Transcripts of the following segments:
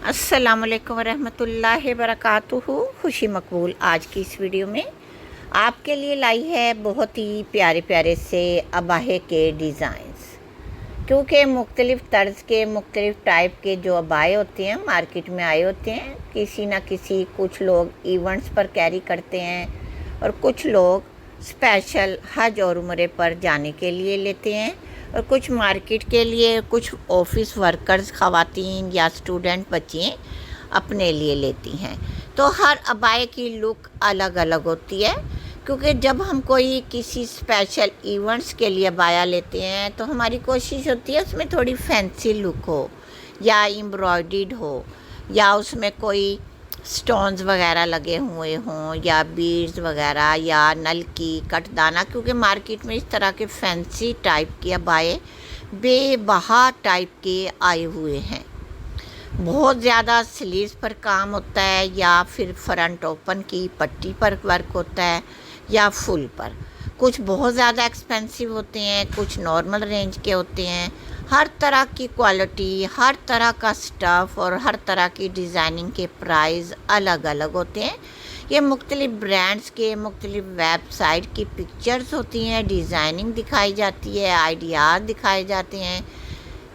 अस्सलाम वालेकुम वरहमतुल्लाहि वबरकातुहू। खुशी मकबूल आज की इस वीडियो में आपके लिए लाई है बहुत ही प्यारे प्यारे से अबाहे के डिज़ाइंस। क्योंकि मुख्तलिफ़ तर्ज़ के मुख्तलिफ़ टाइप के जो अबाए होते हैं मार्केट में आए होते हैं, किसी न किसी कुछ लोग इवेंट्स पर कैरी करते हैं और कुछ लोग स्पेशल हज और उम्रे पर जाने के लिए लेते हैं और कुछ मार्केट के लिए, कुछ ऑफिस वर्कर्स ख़वातीन या स्टूडेंट बच्चियाँ अपने लिए लेती हैं। तो हर अबाए की लुक अलग अलग होती है, क्योंकि जब हम कोई किसी स्पेशल इवेंट्स के लिए अबाया लेते हैं तो हमारी कोशिश होती है उसमें थोड़ी फैंसी लुक हो या एम्ब्रॉयडर्ड हो या उसमें कोई स्टोन्स वगैरह लगे हुए हों या बीड्स वगैरह या नलकी कटदाना, क्योंकि मार्केट में इस तरह के फैंसी टाइप के अबाए बेबहा टाइप के आए हुए हैं। बहुत ज़्यादा स्लीव्स पर काम होता है या फिर फ्रंट ओपन की पट्टी पर वर्क होता है या फुल पर। कुछ बहुत ज़्यादा एक्सपेंसिव होते हैं, कुछ नॉर्मल रेंज के होते हैं। हर तरह की क्वालिटी, हर तरह का स्टफ़ और हर तरह की डिज़ाइनिंग के प्राइस अलग अलग होते हैं। ये मुख्तलिफ़ ब्रांड्स के मुख्तलिफ़ वेबसाइट की पिक्चर्स होती हैं, डिज़ाइनिंग दिखाई जाती है, आइडियाज़ दिखाए जाते हैं,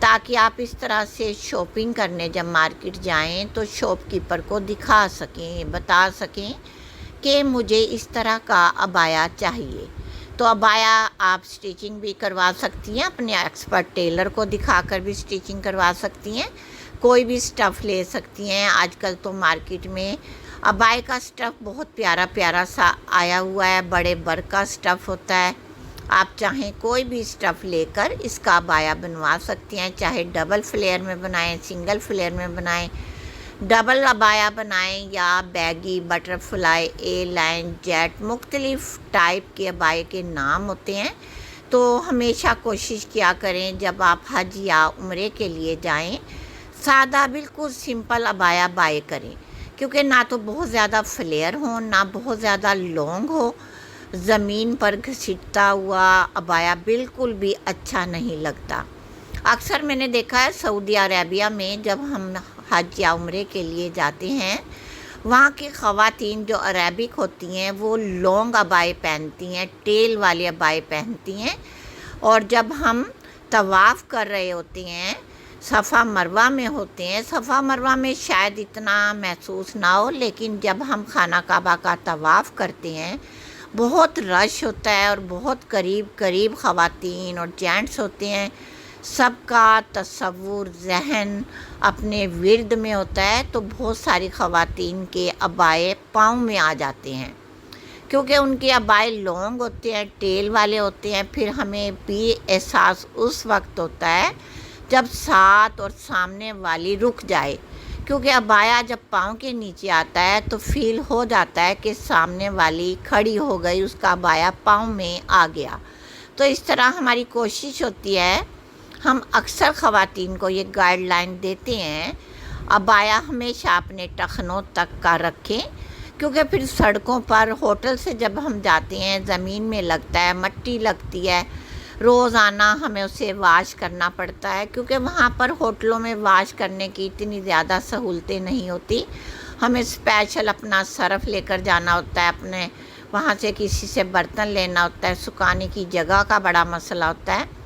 ताकि आप इस तरह से शॉपिंग करने जब मार्केट जाएं तो शॉपकीपर को दिखा सकें, बता सकें कि मुझे इस तरह का अबाया चाहिए। तो अबाया आप स्टिचिंग भी करवा सकती हैं, अपने एक्सपर्ट टेलर को दिखाकर भी स्टिचिंग करवा सकती हैं। कोई भी स्टफ़ ले सकती हैं। आजकल तो मार्केट में अबाए का स्टफ़ बहुत प्यारा प्यारा सा आया हुआ है, बड़े वर्क का स्टफ़ होता है। आप चाहें कोई भी स्टफ़ लेकर इसका अबाया बनवा सकती हैं, चाहे डबल फ्लेयर में बनाएं, सिंगल फ्लेयर में बनाएं, डबल अबाया बनाएं या बैगी, बटरफ्लाई, ए लाइन, जेट, मुख्तलिफ़ टाइप के अबाए के नाम होते हैं। तो हमेशा कोशिश किया करें जब आप हज या उम्रे के लिए जाएं, सादा बिल्कुल सिंपल अबाया बाय करें, क्योंकि ना तो बहुत ज़्यादा फ्लेयर हो ना बहुत ज़्यादा लॉन्ग हो। ज़मीन पर घसीटता हुआ अबाया बिल्कुल भी अच्छा नहीं लगता। अक्सर मैंने देखा है सऊदी अरेबिया में जब हम हज या उम्रे के लिए जाते हैं, वहाँ की ख़वातीन जो अरेबिक होती हैं वो लॉन्ग अबाए पहनती हैं, टेल वाले अबाए पहनती हैं। और जब हम तवाफ़ कर रहे होते हैं, सफ़ा मरवा में होते हैं, सफ़ा मरवा में शायद इतना महसूस ना हो, लेकिन जब हम खाना काबा का तवाफ़ करते हैं बहुत रश होता है और बहुत करीब करीब ख़वातीन और जेंट्स होते हैं। सबका तसव्वुर ज़हन अपने विर्द में होता है, तो बहुत सारी ख़वातीन के अबाए पाँव में आ जाते हैं, क्योंकि उनके अबाए लॉन्ग होते हैं, टेल वाले होते हैं। फिर हमें भी एहसास उस वक्त होता है जब साथ और सामने वाली रुक जाए, क्योंकि अबाया जब पाँव के नीचे आता है तो फील हो जाता है कि सामने वाली खड़ी हो गई, उसका अबाया पाँव में आ गया। तो इस तरह हमारी कोशिश होती है, हम अक्सर ख़वातीन को ये गाइडलाइन देते हैं, अबाया हमेशा अपने टखनों तक का रखें, क्योंकि फिर सड़कों पर होटल से जब हम जाते हैं ज़मीन में लगता है, मट्टी लगती है, रोज़ाना हमें उसे वाश करना पड़ता है, क्योंकि वहाँ पर होटलों में वाश करने की इतनी ज़्यादा सहूलतें नहीं होती। हमें स्पेशल अपना सरफ़ लेकर जाना होता है, अपने वहाँ से किसी से बर्तन लेना होता है, सुखाने की जगह का बड़ा मसला होता है।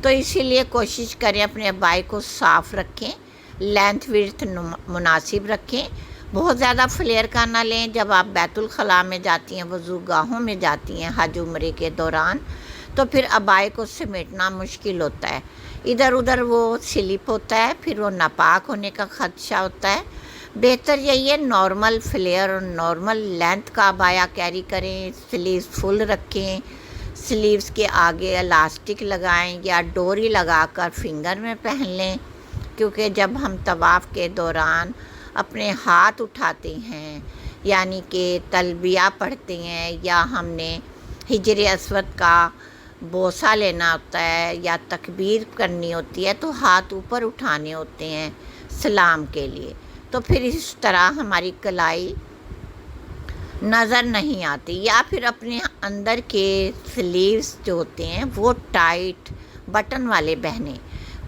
तो इसीलिए कोशिश करें अपने अबाए को साफ़ रखें, लेंथ विड्थ मुनासिब रखें, बहुत ज़्यादा फ्लेयर का ना लें। जब आप बैतुल खला में जाती हैं, वज़ूगाहों में जाती हैं हज उम्रे के दौरान, तो फिर अबाए को समेटना मुश्किल होता है, इधर उधर वो स्लिप होता है, फिर वो नापाक होने का ख़दशा होता है। बेहतर यही है नॉर्मल फ्लेयर और नॉर्मल लेंथ का अबाया कैरी करें, स्लीव्स फुल रखें, स्लीव्स के आगे इलास्टिक लगाएं या डोरी लगाकर फिंगर में पहन लें, क्योंकि जब हम तवाफ़ के दौरान अपने हाथ उठाते हैं, यानी कि तलबिया पढ़ते हैं या हमने हिजर अस्वद का बोसा लेना होता है या तकबीर करनी होती है, तो हाथ ऊपर उठाने होते हैं सलाम के लिए। तो फिर इस तरह हमारी कलाई नज़र नहीं आती, या फिर अपने अंदर के स्लीव्स जो होते हैं वो टाइट बटन वाले पहने,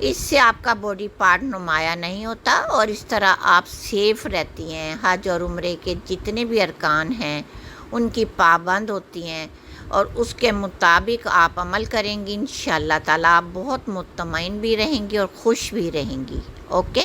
اس سے آپ کا باڈی پارٹ نمایاں نہیں ہوتا اور اس طرح آپ سیف رہتی ہیں۔ حج اور عمرے کے جتنے بھی ارکان ہیں ان کی پابند ہوتی ہیں اور اس کے مطابق آپ عمل کریں گی، انشاءاللہ تعالیٰ آپ بہت مطمئن بھی رہیں گی اور خوش بھی رہیں گی۔ اوکے۔